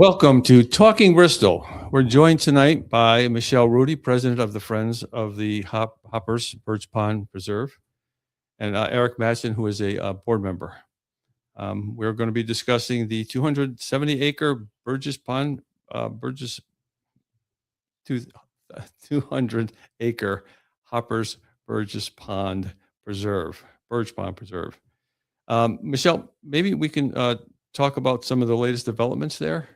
Welcome to Talking Bristol. We're joined tonight by Michelle Rudy, president of the Friends of the Hoppers Birch Pond Preserve, and ERIK MADSEN, who is a board member. We're going to be discussing the 270-acre Burgess Pond, 200-acre Hoppers Burgess Pond Preserve, Birch Pond Preserve. Michelle, maybe we can talk about some of the latest developments there.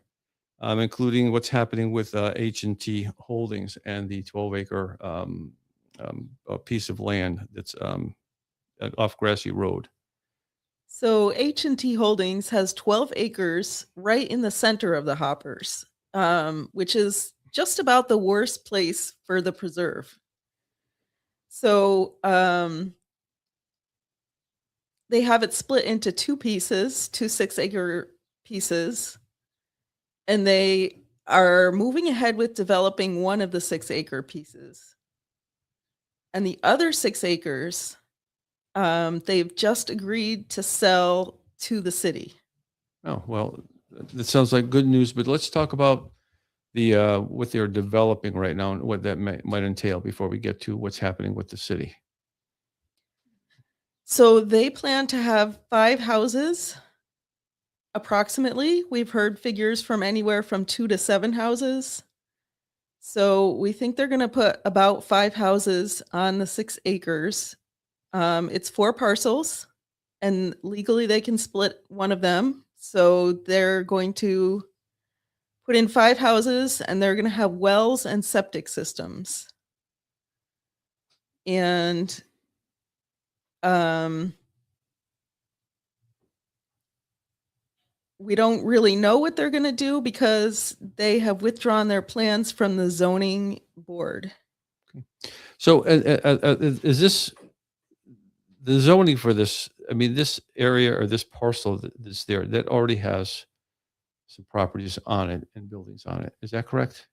Including what's happening with H&T Holdings and the 12-acre piece of land that's off Grassy Road. So H&T Holdings has 12 acres right in the center of the Hoppers, which is just about the worst place for the preserve. So they have it split into two pieces, two 6-acre pieces. And they are moving ahead with developing one of the 6-acre pieces. And the other 6 acres, they've just agreed to sell to the city. Oh, well, that sounds like good news, but let's talk about the what they're developing right now and what that might entail before we get to what's happening with the city. So they plan to have 5 houses. Approximately, we've heard figures from anywhere from 2 to 7 houses. So we think they're going to put about 5 houses on the 6 acres. It's 4 parcels, and legally they can split one of them. So they're going to put in 5 houses, and they're going to have wells and septic systems. And we don't really know what they're going to do because they have withdrawn their plans from the zoning board. So is this the zoning for this? I mean, this area or this parcel that's there, that already has some properties on it and buildings on it. Is that correct?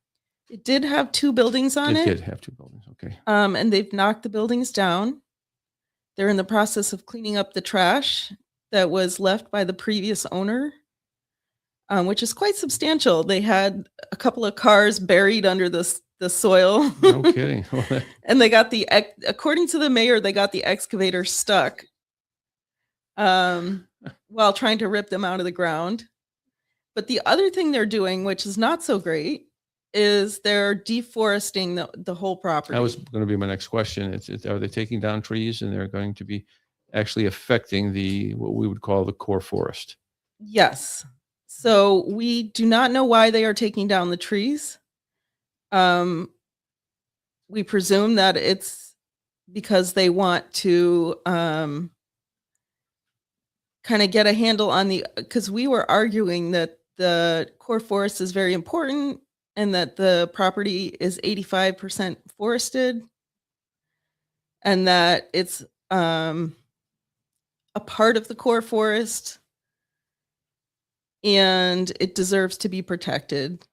It did have 2 buildings on it. It did have 2 buildings. Okay. And they've knocked the buildings down. They're in the process of cleaning up the trash that was left by the previous owner. Which is quite substantial. They had a couple of cars buried under the soil. No kidding. And they got according to the mayor, they got the excavator stuck while trying to rip them out of the ground. But the other thing they're doing, which is not so great, is they're deforesting the whole property. That was going to be my next question. Are they taking down trees and they're going to be actually affecting what we would call the core forest? Yes. So we do not know why they are taking down the trees. We presume that it's because they want to kind of get a handle on because we were arguing that the core forest is very important and that the property is 85% forested and that it's a part of the core forest and it deserves to be protected.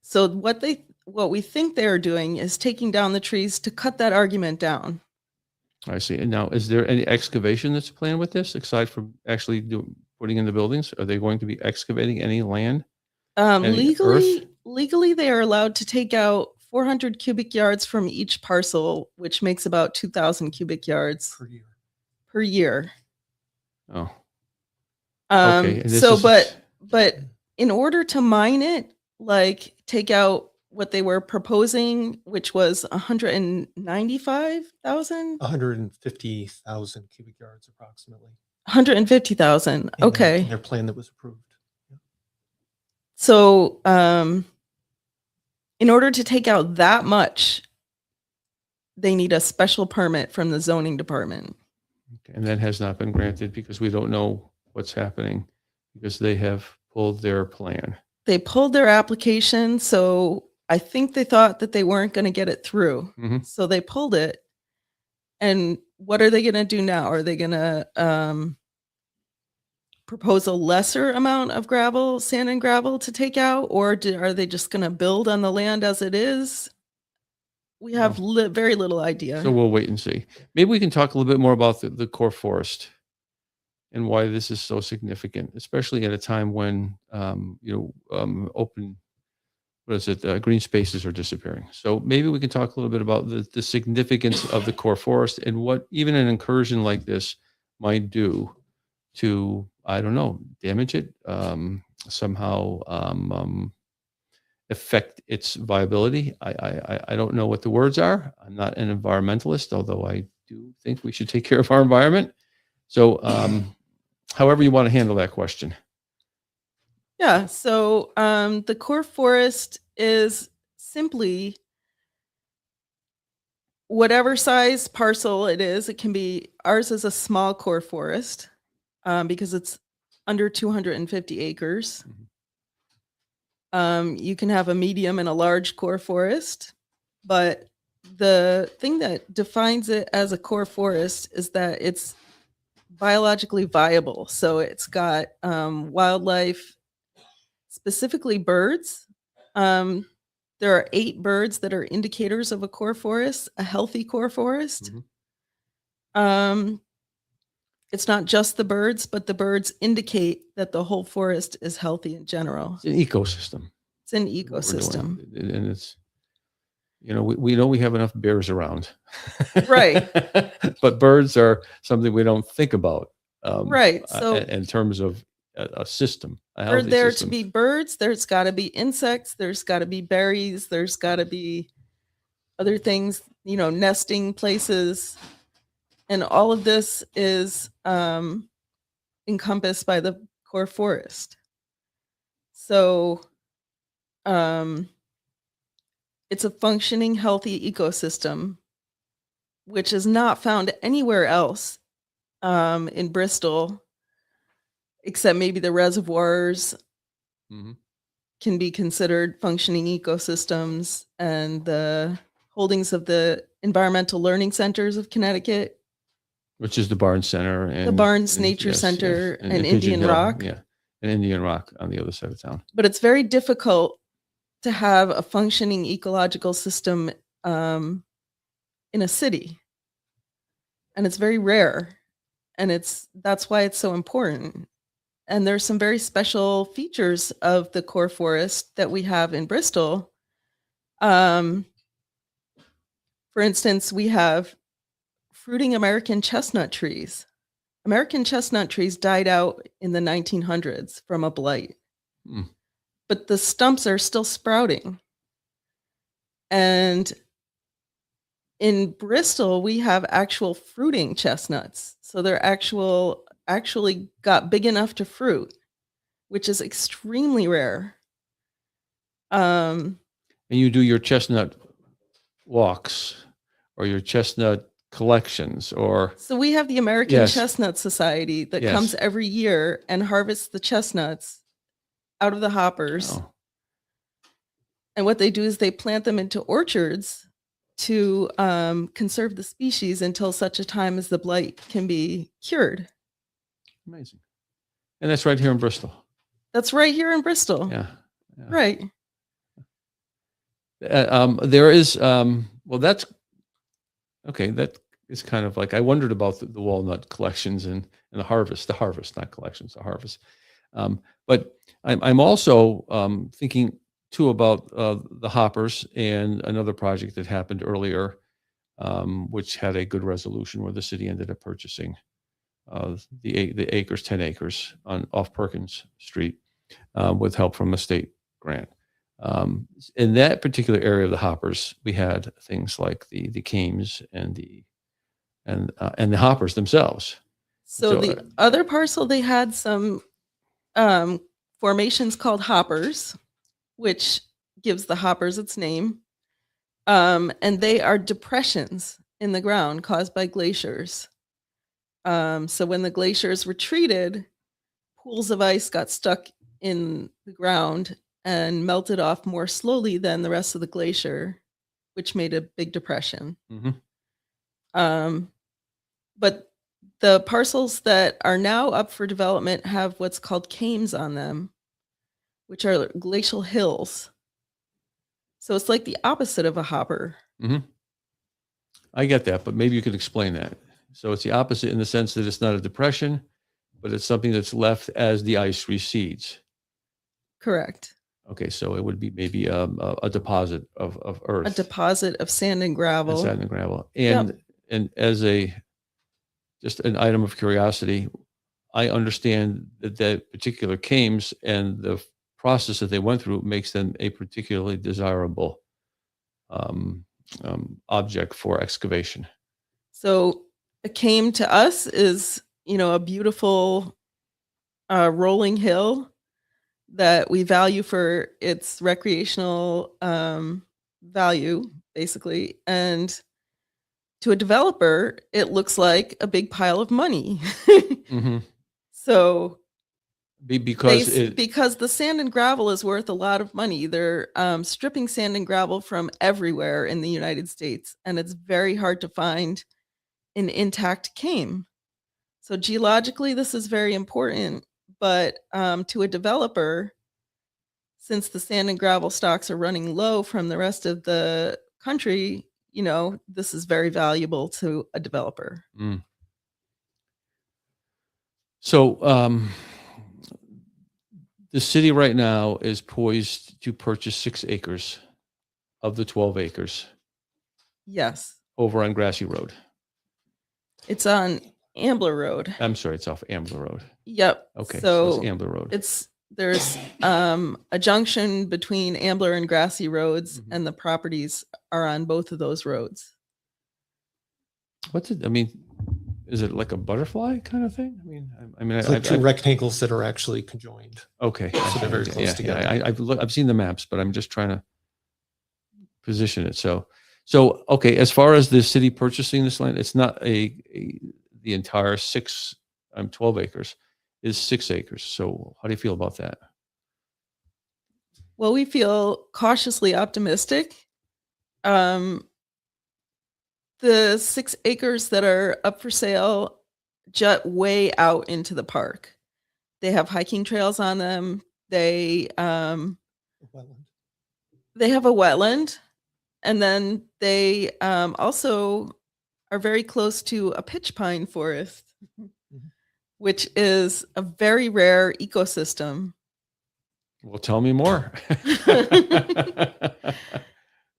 So what we think they're doing is taking down the trees to cut that argument down. I see. And now, is there any excavation that's planned with this, aside from actually putting in the buildings? Are they going to be excavating any land? Legally, they are allowed to take out 400 cubic yards from each parcel, which makes about 2,000 cubic yards per year. Oh. Okay. But in order to mine it, like take out what they were proposing, which was 195,000? 150,000 cubic yards approximately. 150,000. Okay. In their plan that was approved. So in order to take out that much, they need a special permit from the zoning department. Okay. And that has not been granted because we don't know what's happening because they have pulled their plan. They pulled their application, so I think they thought that they weren't going to get it through. Mm-hmm. So they pulled it. And what are they going to do now? Are they going to propose a lesser amount of sand and gravel to take out? Or are they just going to build on the land as it is? We have very little idea. So we'll wait and see. Maybe we can talk a little bit more about the core forest and why this is so significant, especially at a time when open, what is it, green spaces are disappearing. So maybe we can talk a little bit about the significance of the core forest and what even an incursion like this might do to, I don't know, damage it, somehow affect its viability. I don't know what the words are. I'm not an environmentalist, although I do think we should take care of our environment. So however you want to handle that question. Yeah. So the core forest is simply whatever size parcel it is. It can be, ours is a small core forest because it's under 250 acres. You can have a medium and a large core forest, but the thing that defines it as a core forest is that it's biologically viable. So it's got wildlife, specifically birds. There are 8 birds that are indicators of a core forest, a healthy core forest. It's not just the birds, but the birds indicate that the whole forest is healthy in general. It's an ecosystem. It's an what we're doing. ecosystem. And it's, we know we have enough bears around. Right. But birds are something we don't think about. Right. So in terms of a system, a for healthy there system. to be birds, there's got to be insects, there's got to be berries, there's got to be other things, nesting places. And all of this is encompassed by the core forest. So it's a functioning, healthy ecosystem, which is not found anywhere else in Bristol, except maybe the reservoirs can be considered functioning ecosystems, and the holdings of the Environmental Learning Centers of Connecticut, which is the Barnes Center and the Barnes and- Nature yes, Center, yes, and Pigeon Indian Hill, Rock. Yeah, and Indian Rock on the other side of town. But it's very difficult to have a functioning ecological system in a city, and it's very rare, and that's why it's so important. And there's some very special features of the core forest that we have in Bristol. For instance, we have fruiting American chestnut trees. American chestnut trees died out in the 1900s from a blight, but the stumps are still sprouting. And in Bristol, we have actual fruiting chestnuts. So they're actually got big enough to fruit, which is extremely rare. And you do your chestnut walks or your chestnut collections, or So we have the American Yes. Chestnut Society that Yes. comes every year and harvests the chestnuts out of the hoppers. oh, And what they do is they plant them into orchards to conserve the species until such a time as the blight can be cured. amazing. And that's right here in Bristol. That's right here in Bristol. Yeah. Right. There is, well, that's okay. That is kind of like, I wondered about the walnut collections and the harvest, not collections, the harvest. But I'm also thinking too about the hoppers and another project that happened earlier, which had a good resolution where the city ended up purchasing the acres, 10 acres off Perkins Street with help from a state grant. In that particular area of the hoppers, we had things like the cames and the hoppers themselves. So the other parcel, they had some formations called hoppers, which gives the hoppers its name. And they are depressions in the ground caused by glaciers. So when the glaciers retreated, pools of ice got stuck in the ground and melted off more slowly than the rest of the glacier, which made a big depression. But the parcels that are now up for development have what's called cames on them, which are glacial hills. So it's like the opposite of a hopper. I get that, but maybe you could explain that. So it's the opposite in the sense that it's not a depression, but it's something that's left as the ice recedes. Correct. Okay, so it would be maybe a deposit of earth. A deposit of sand and gravel. Sand and gravel. Yep. And as just an item of curiosity, I understand that particular cames and the process that they went through makes them a particularly desirable object for excavation. So a came to us is, a beautiful rolling hill that we value for its recreational value, basically. And to a developer, it looks like a big pile of money. Mm-hmm. So Because because the sand and gravel is worth a lot of money. They're stripping sand and gravel from everywhere in the United States, and it's very hard to find an intact came. So geologically, this is very important, but to a developer, since the sand and gravel stocks are running low from the rest of the country, this is very valuable to a developer. So the city right now is poised to purchase 6 acres of the 12 acres Yes. over on Grassy Road. It's on Ambler Road. I'm sorry, it's off Ambler Road. Yep. Okay, So it's Ambler Road. There's a junction between Ambler and Grassy Roads, Mhm. and the properties are on both of those roads. What's it? I mean, is it like a butterfly kind of thing? It's like two rectangles that are actually conjoined. Okay, So they're very close together. I've seen the maps, but I'm just trying to position it. So okay. As far as the city purchasing this land, it's not the entire 12 acres. Is 6 acres. So how do you feel about that? Well, we feel cautiously optimistic. The 6 acres that are up for sale jut way out into the park. They have hiking trails on them. They have a wetland, and then they also are very close to a pitch pine forest, which is a very rare ecosystem. Well, tell me more.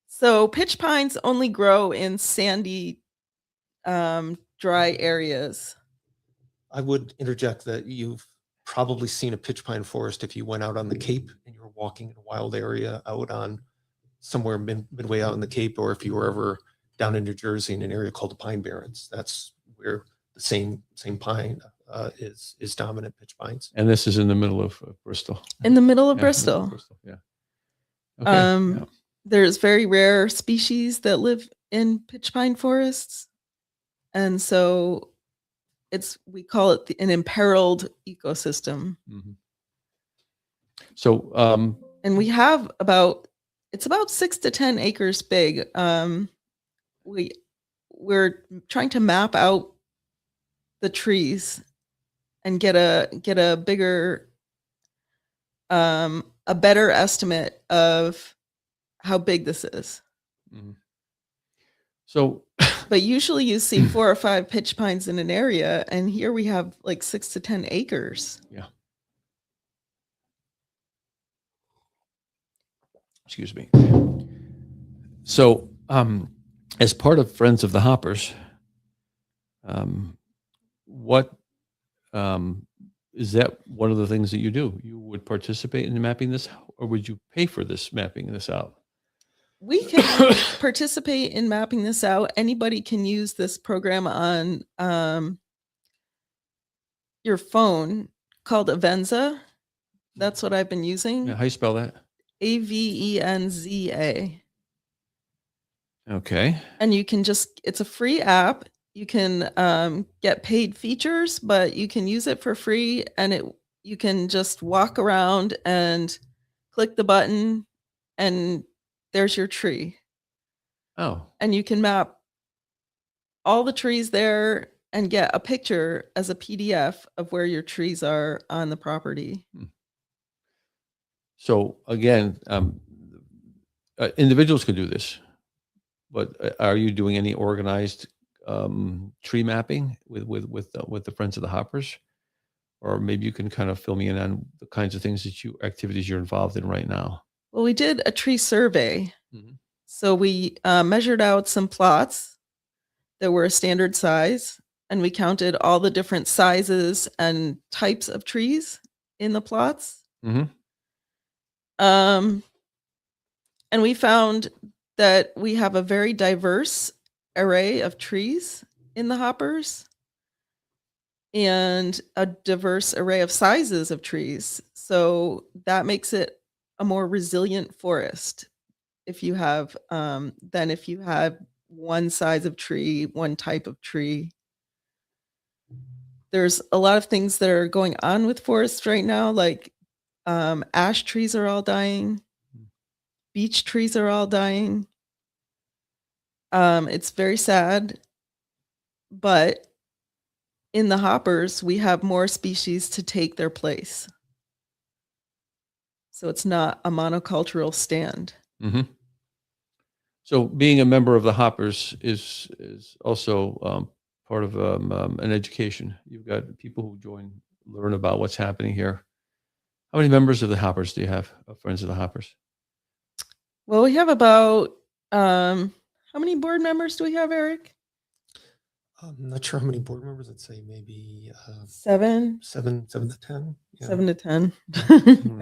So pitch pines only grow in sandy, dry areas. I would interject that you've probably seen a pitch pine forest if you went out on the Cape and you were walking in a wild area out on somewhere midway out in the Cape, or if you were ever down in New Jersey in an area called the Pine Barrens. That's where the same pine is dominant, pitch pines. And this is in the middle of Bristol. In the middle of Yeah, Bristol. Yeah. Okay. Yeah. There's very rare species that live in pitch pine forests. And so we call it an imperiled ecosystem. Mm-hmm. So, and we have it's about 6 to 10 acres big. We're trying to map out the trees and get a bigger, a better estimate of how big this is. mm-hmm. So, but usually you see 4 or 5 pitch pines in an area, and here we have like 6 to 10 acres. Yeah. Excuse me. So, as part of Friends of the Hoppers, what is that one of the things that you do? You would participate in mapping this, or would you pay for mapping this out? We can participate in mapping this out. Anybody can use this program on your phone called Avenza. That's what I've been using. Yeah, how you spell that? Avenza. Okay. And you can it's a free app. You can get paid features, but you can use it for free, and you can just walk around and click the button, and there's your tree. Oh. And you can map all the trees there and get a picture as a PDF of where your trees are on the property. So again, individuals can do this, but are you doing any organized tree mapping with the Friends of the Hoppers, or maybe you can kind of fill me in on the kinds of things that activities you're involved in right now. Well, we did a tree survey. Mhm. So we measured out some plots that were a standard size, and we counted all the different sizes and types of trees in the plots. Mhm. Um, and we found that we have a very diverse array of trees in the hoppers and a diverse array of sizes of trees. So that makes it a more resilient forest if you have than if you have one size of tree, one type of tree. There's a lot of things that are going on with forests right now, like ash trees are all dying, beech trees are all dying. It's very sad, but in the hoppers, we have more species to take their place. So it's not a monocultural stand. Mhm. So being a member of the Hoppers is also part of an education. You've got people who learn about what's happening here. How many members of the Hoppers do you have? Friends of the Hoppers? Well, we have about how many board members do we have, Eric? I'm not sure how many board members. I'd say maybe 7, 7 to 10. Yeah. 7 to 10.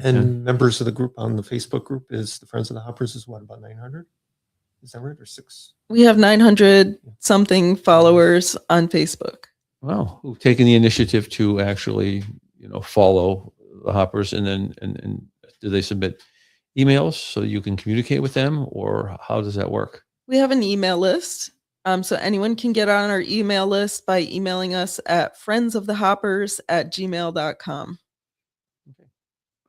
And members of the group on the Facebook group is the Friends of the Hoppers is what, about 900? Is that right? Or 6? We have 900 something followers on Facebook. Wow, who've taken the initiative to actually, follow the Hoppers, and then and do they submit emails so you can communicate with them, or how does that work? We have an email list. So anyone can get on our email list by emailing us at friendsofthehoppers@gmail.com. Okay,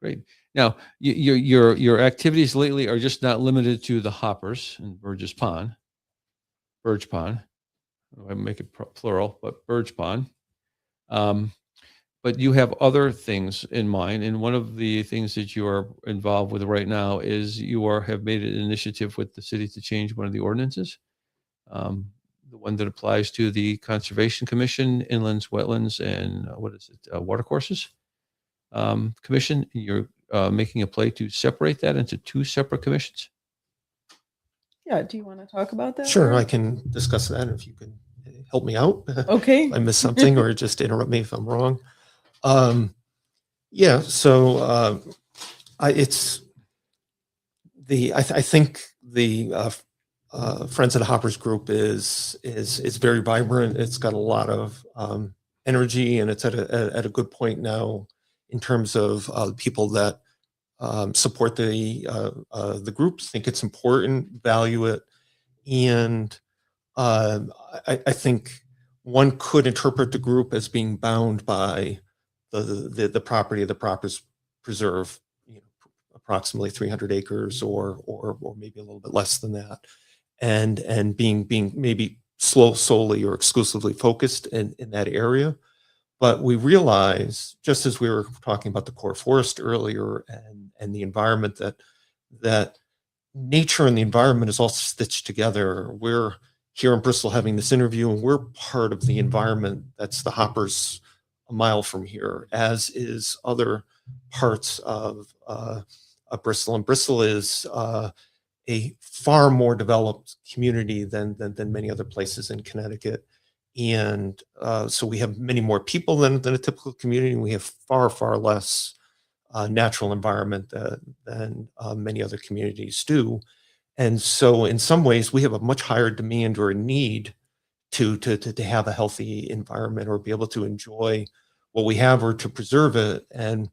great. Now, your activities lately are just not limited to the Hoppers and Burge Pond. I make it plural, but Burge Pond. But you have other things in mind, and one of the things that you are involved with right now is have made an initiative with the city to change one of the ordinances, the one that applies to the Conservation Commission, Inlands, Wetlands, and Watercourses Commission. You're making a play to separate that into 2 separate commissions. Yeah, do you want to talk about that? Sure, I Eric? can discuss that if you can help me out. Okay. If I miss something or just interrupt me if I'm wrong. Yeah, so I think the Friends of the Hoppers group is very vibrant. It's got a lot of energy, and it's at a good point now in terms of people that support the groups, think it's important, value it, and I think one could interpret the group as being bound by the property of the Proppers Preserve, approximately 300 acres or maybe a little bit less than that, and being maybe solely or exclusively focused in that area. But we realize, just as we were talking about the core forest earlier and the environment, that nature and the environment is all stitched together. We're here in Bristol having this interview, and we're part of the environment that's the Hoppers a mile from here, as is other parts of Bristol. And Bristol is a far more developed community than many other places in Connecticut. And so we have many more people than a typical community, and we have far less natural environment than many other communities do. And so in some ways, we have a much higher demand or a need to have a healthy environment or be able to enjoy what we have or to preserve it. And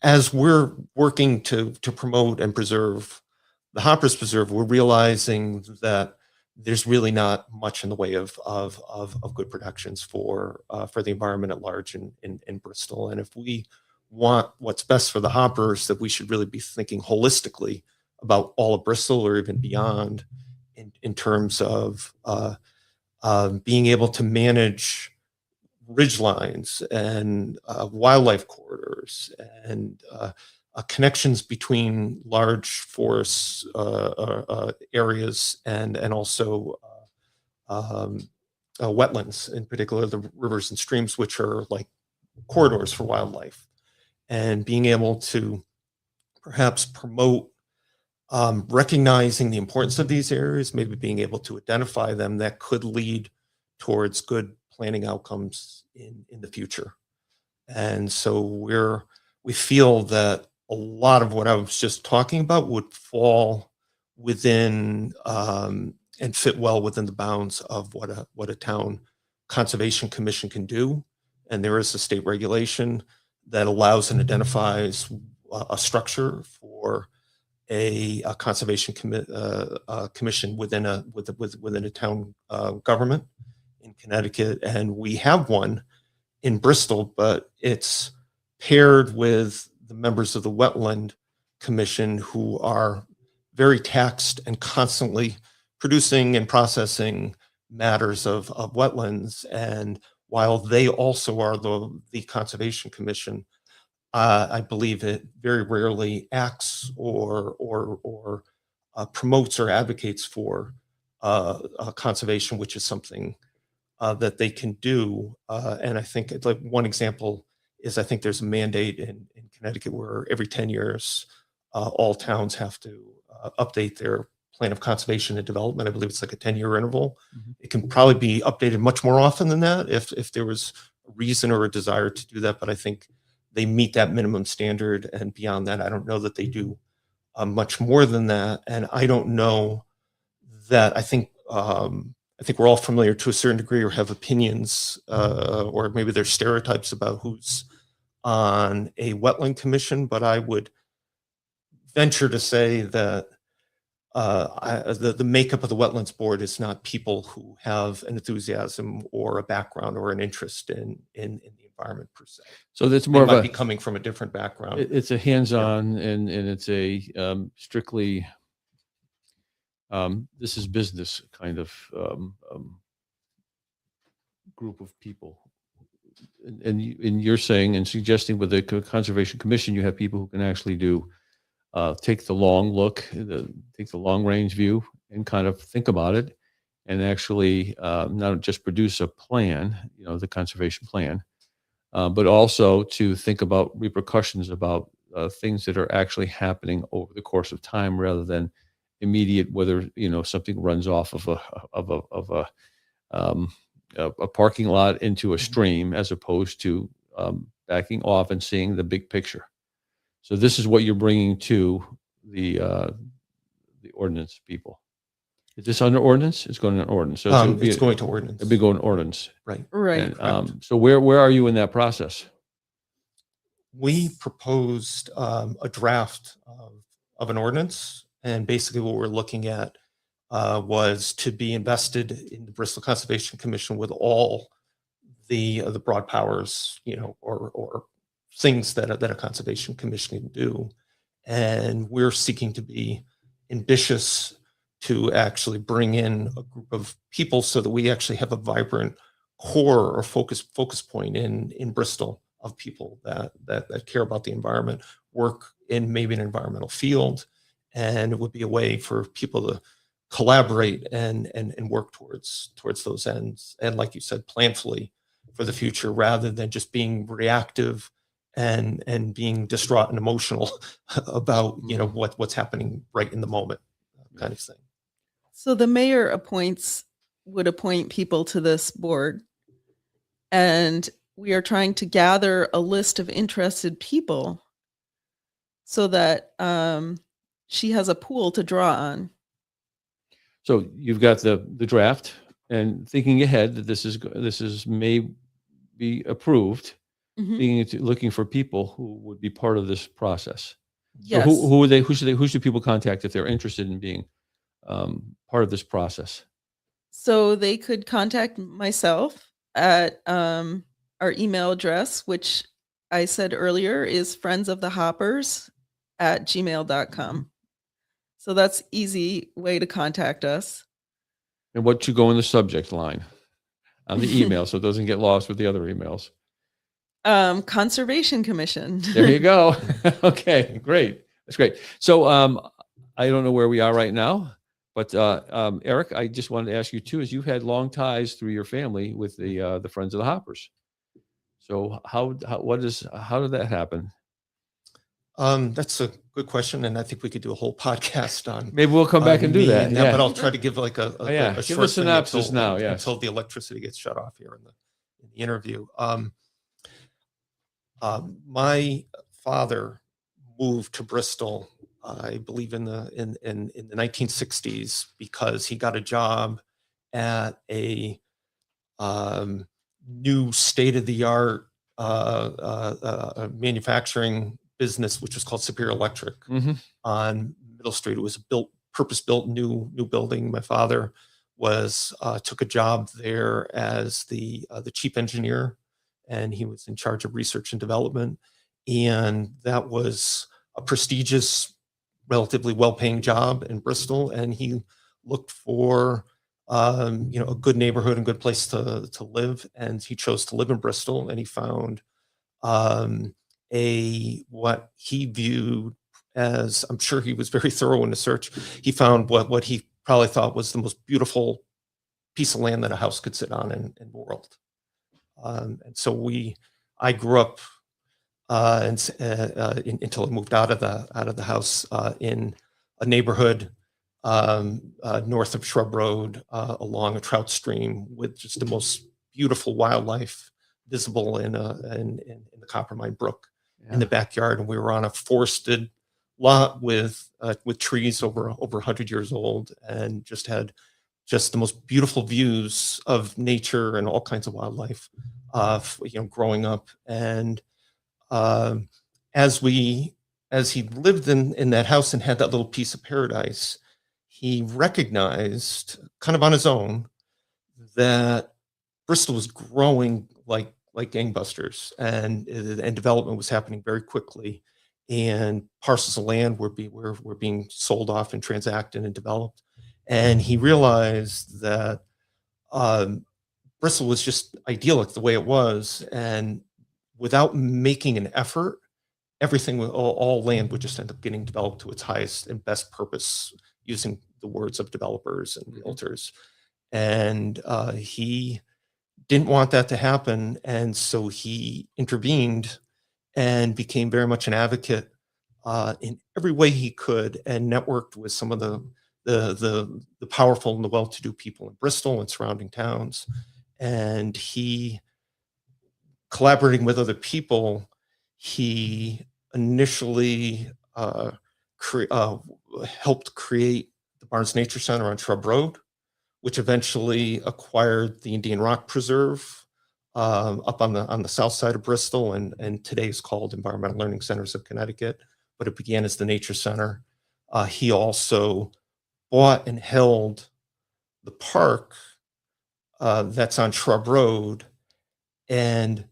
as we're working to promote and preserve the Hoppers Preserve, we're realizing that there's really not much in the way of good protections for the environment at large in Bristol. And if we want what's best for the Hoppers, that we should really be thinking holistically about all of Bristol or even beyond in terms of being able to manage ridge lines and wildlife corridors and connections between large forest areas and also wetlands, in particular the rivers and streams, which are like corridors for wildlife, and being able to perhaps promote recognizing the importance of these areas, maybe being able to identify them, that could lead towards good planning outcomes in the future. And so we feel that a lot of what I was just talking about would fall within and fit well within the bounds of what a town conservation commission can do. And there is a state regulation that allows and identifies a structure for a conservation commission within a town government in Connecticut, and we have one in Bristol, but it's paired with the members of the Wetland Commission, who are very taxed and constantly producing and processing matters of wetlands. And while they also are the Conservation Commission, I believe it very rarely acts or promotes or advocates for conservation, which is something that they can do. And I think it's like one example is I think there's a mandate in Connecticut where every 10 years, all towns have to update their plan of conservation and development. I believe it's like a 10-year interval. Mhm. It can probably be updated much more often than that if there was a reason or a desire to do that. But I think they meet that minimum standard, and beyond that, I don't know that they do much more than that. And I don't know that I think we're all familiar to a certain degree or have opinions, or maybe there's stereotypes about who's on a wetland commission, but I would venture to say that the makeup of the wetlands board is not people who have an enthusiasm or a background or an interest in the environment per se. So that's They more of might a, be coming from a different background. it's a hands-on and it's a strictly this is business kind of group of people. And you're saying and suggesting with the Conservation Commission, you have people who can actually do take the long look, take the long range view and kind of think about it and actually not just produce a plan, the conservation plan, but also to think about repercussions about things that are actually happening over the course of time rather than immediate, whether, something runs off of a parking lot into a stream as opposed to backing off and seeing the big picture. So this is what you're bringing to the ordinance people. Is this under ordinance? It's going to an ordinance. So It's going to ordinance. it'll be going to ordinance. Right. Right. And, so where are you in that process? We proposed a draft of an ordinance, and basically what we're looking at was to be invested in the Bristol Conservation Commission with all the broad powers, or things that a conservation commission can do. And we're seeking to be ambitious to actually bring in a group of people so that we actually have a vibrant core or focus point in Bristol of people that care about the environment, work in maybe an environmental field. And it would be a way for people to collaborate and work towards those ends. And like you said, planfully for the future, rather than just being reactive and being distraught and emotional about, what's happening right in the moment, kind of thing. So the mayor would appoint people to this board, and we are trying to gather a list of interested people so that she has a pool to draw on. So you've got the draft and thinking ahead that this is may be approved, Mhm. looking for people who would be part of this process. Yes. So who are they? Who should people contact if they're interested in being part of this process? So they could contact myself at our email address, which I said earlier is friendsofthehoppers@gmail.com. So that's easy way to contact us. And what should go in the subject line on the email so it doesn't get lost with the other emails? Conservation Commission. There you go. Okay, great. That's great. So I don't know where we are right now, But Eric, I just wanted to ask you too, is you've had long ties through your family with the Friends of the Hoppers. So how did that happen? That's a good question, and I think we could do a whole podcast on Maybe we'll come back and do me that. and Yeah. but I'll try to give like a Oh, yeah. Give short a synopsis thing now. Yes. until the electricity gets shut off here in the interview. My father moved to Bristol, I believe in the 1960s, because he got a job at a new state-of-the-art manufacturing business, which was called Superior Electric Hmm. on Middle Street. It was a purpose-built new building. My father was took a job there as the chief engineer, and he was in charge of research and development. And that was a prestigious, relatively well-paying job in Bristol. And he looked for a good neighborhood and good place to live. And he chose to live in Bristol, and he found what he viewed as, I'm sure he was very thorough in the search. He found what he probably thought was the most beautiful piece of land that a house could sit on in the world. And so I grew up until I moved out of the house in a neighborhood north of Shrub Road, along a trout stream, with just the most beautiful wildlife visible in the Coppermine Brook in the backyard. And we were on a forested lot with trees over 100 years old, and just had the most beautiful views of nature and all kinds of wildlife, growing up. And as he lived in that house and had that little piece of paradise, he recognized, kind of on his own, that Bristol was growing like gangbusters, and development was happening very quickly, and parcels of land were being sold off and transacted and developed. And he realized that Bristol was just idyllic the way it was, and without making an effort, everything, all land would just end up getting developed to its highest and best purpose, using the words of developers and realtors. And he didn't want that to happen, and so he intervened and became very much an advocate in every way he could, and networked with some of the powerful and the well-to-do people in Bristol and surrounding towns. And he, collaborating with other people, he initially helped create the Barnes Nature Center on Shrub Road, which eventually acquired the Indian Rock Preserve up on the south side of Bristol, and today is called Environmental Learning Centers of Connecticut, but it began as the Nature Center. He also bought and held the park that's on Shrub Road, and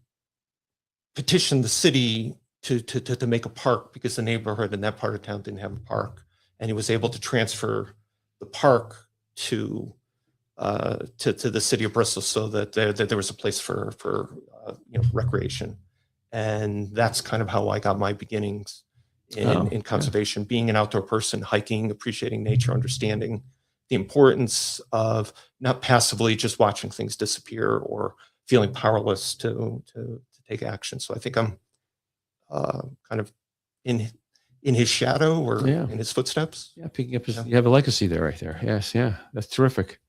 petitioned the city to make a park, because the neighborhood in that part of town didn't have a park. And he was able to transfer the park to the city of Bristol, so that there was a place for recreation. And that's kind of how I got my beginnings in conservation, being an outdoor person, hiking, appreciating nature, understanding the importance of not passively just watching things disappear or feeling powerless to take action. So I think I'm kind of in his shadow, or in his footsteps. Yeah, picking up you have a legacy there, right there. Yes, yeah, that's terrific.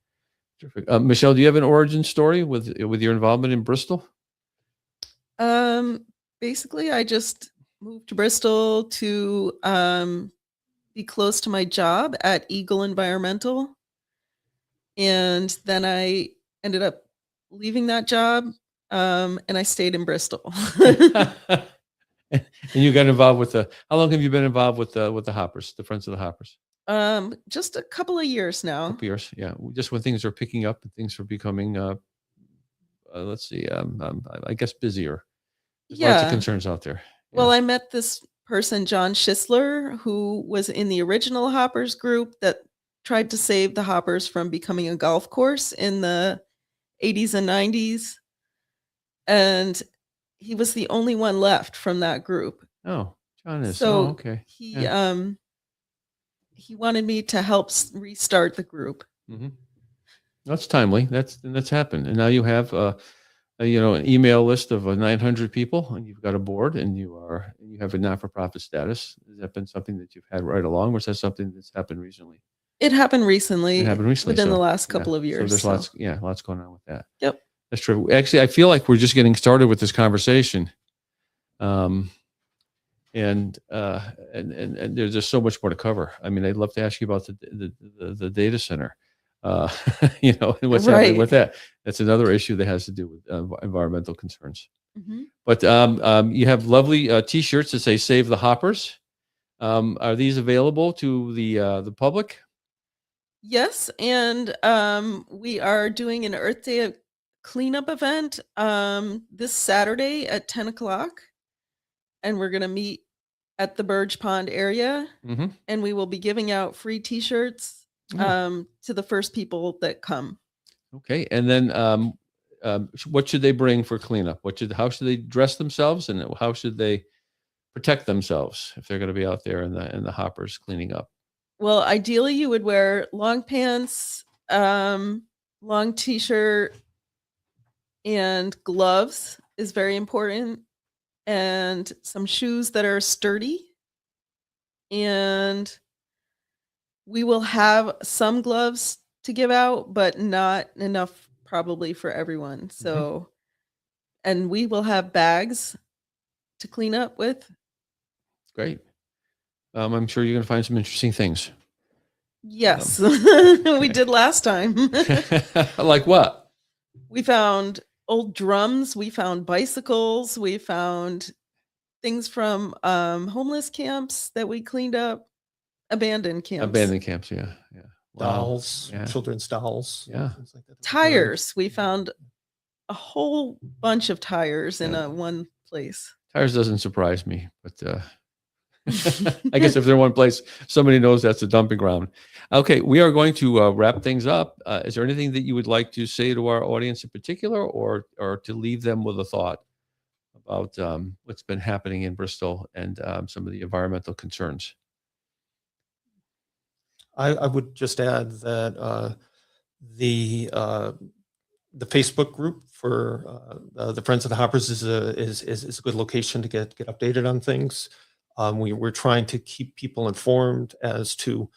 Terrific. Michelle, do you have an origin story with your involvement in Bristol? Basically, I just moved to Bristol to be close to my job at Eagle Environmental, and then I ended up leaving that job, and I stayed in Bristol. And you got involved with how long have you been involved with the Hoppers, the Friends of the Hoppers? Just a couple of years now. A couple years, yeah. Just when things are picking up and things are becoming, let's see, I guess busier. There's lots of concerns out there. Well, I met this person, John Schisler, who was in the original Hoppers group that tried to save the Hoppers from becoming a golf course in the 80s and 90s. And he was the only one left from that group. Oh, John is. So okay. he he wanted me to help restart the group. Mhm. That's timely. That's happened. And now you have an email list of 900 people, and you've got a board, and you have a not-for-profit status. Has that been something that you've had right along, or is that something that's happened recently? It happened recently. It happened recently, within so, the last yeah. couple of So years. there's lots going on with that. Yep. That's true. Actually, I feel like we're just getting started with this conversation. And there's just so much more to cover. I mean, I'd love to ask you about the data center, and what's happening with that. That's another issue that has to do with environmental concerns. Mhm. But you have lovely T-shirts that say "Save the Hoppers." Are these available to the public? Yes, and we are doing an Earth Day cleanup event this Saturday at 10 o'clock, and we're gonna meet at the Burge Pond area, Mm-hmm. and we will be giving out free T-shirts to the first people that come. Okay, and then what should they bring for cleanup? How should they dress themselves, and how should they protect themselves if they're going to be out there in the hoppers cleaning up? Well, ideally, you would wear long pants, long T-shirt, and gloves is very important, and some shoes that are sturdy. And we will have some gloves to give out, but not enough probably for everyone. So, and we will have bags to clean up with. Great. I'm sure you're going to find some interesting things. Yes, we did last time. Like what? We found old drums, we found bicycles, we found things from homeless camps that we cleaned up, abandoned camps. Abandoned camps, yeah. Wow. Dolls, Yeah. children's dolls. Yeah. Things like that. Tires, we found a whole bunch of tires in Yeah. one place. Tires doesn't surprise me, but I guess if they're one place, somebody knows that's a dumping ground. Okay, we are going to wrap things up. Is there anything that you would like to say to our audience in particular, or to leave them with a thought about what's been happening in Bristol and some of the environmental concerns? I would just add that the Facebook group for the Friends of the Hoppers is a good location to get updated on things. We're trying to keep people informed as to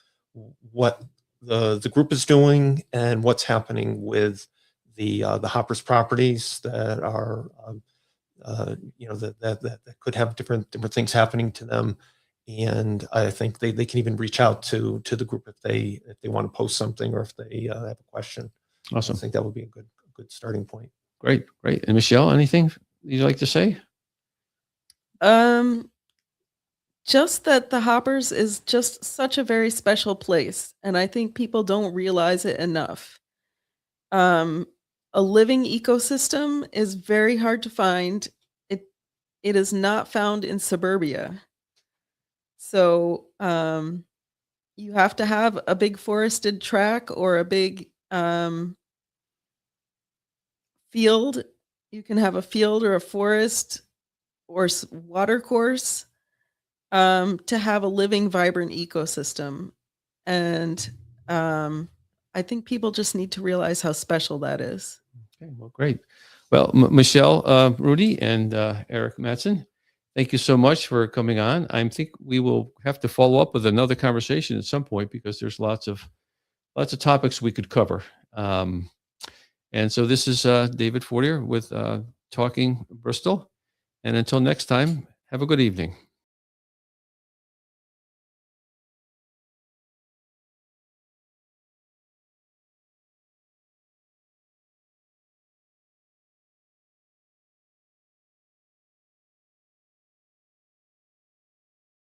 what the group is doing and what's happening with the Hoppers properties that are that could have different things happening to them. And I think they can even reach out to the group if they want to post something or if they have a question. Awesome. I think that would be a good starting point. Great. And Michelle, anything you'd like to say? Just that the Hoppers is just such a very special place, and I think people don't realize it enough. A living ecosystem is very hard to find. It is not found in suburbia. So you have to have a big forested track or a big field. You can have a field or a forest or water course to have a living, vibrant ecosystem. And I think people just need to realize how special that is. Okay, well, great. Well, Michelle, Rudy, and ERIK MADSEN, thank you so much for coming on. I think we will have to follow up with another conversation at some point because there's lots of topics we could cover. And so this is David Fortier with Talking Bristol. And until next time, have a good evening.